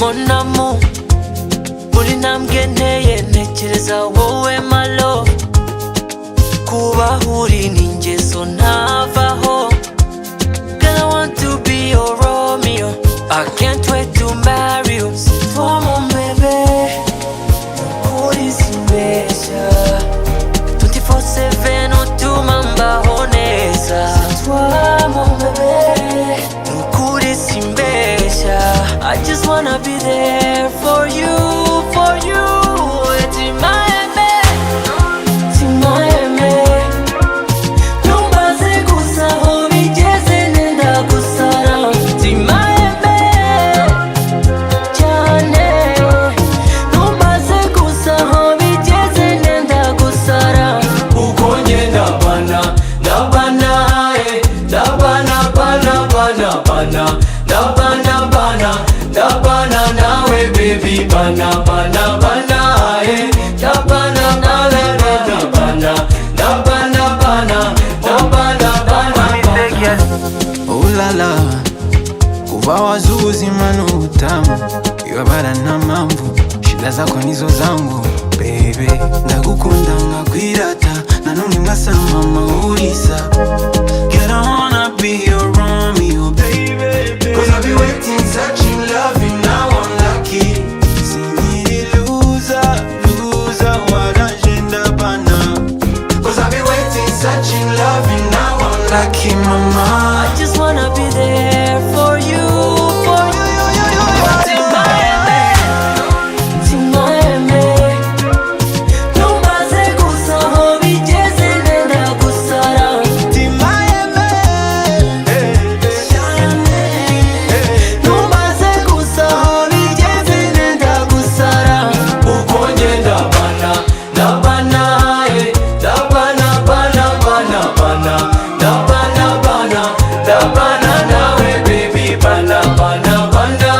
mon amour buri ntambwe nteye ntekereza wowe my love kuba uri ni ingeso ntavaho Girl, I want to be your Romeo I can't wait to marry you C'est toi mon bébé Nukuri simbeshya 24/7 utuma mbaho neza C'est toi mon bébé Nukuri simbeshya I just wanna be there for you Timaeme Numbaze gusa aho bigeze nenda gusara Timaeme cyane Numbaze gusa aho bigeze nenda gusara Uko ngenda bana ndabana ndabana bana bana bana ndabana bana ndabana nawe baby bana bana bana ndabana nawe bana ndabana bana ndabana bana Oh la la kuva wazuzi manu utamu Iwabara na mambo shida zako nizo zangu baby ndagukunda ngakwirata nanone mwasama maulisa Girl I wanna be your Romeo baby Cause I've been waiting searching loving now I'm lucky Sinyiri loser warajenda bana Cause I've been waiting searching loving now I'm lucky mama I just wanna be there for you Timaeme Numbaze gusa aho bigeze nenda gusara Timaeme Numbaze gusa aho bigeze nenda gusara Uko ngenda bana ndabana ndabana bana bana bana ndabana bana ndabana nawe baby bana bana bana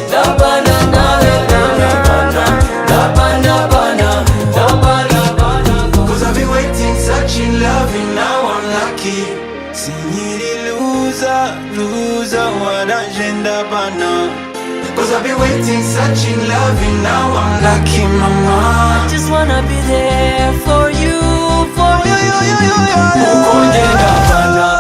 ndabana nawe bana ndabana bana ndabana bana Cause I've been waiting searching loving now I'm lucky Sinyiri loser warajenda bana Cause I've been waiting searching loving now I'm lucky mama I just wanna be there for you Uko ngenda bana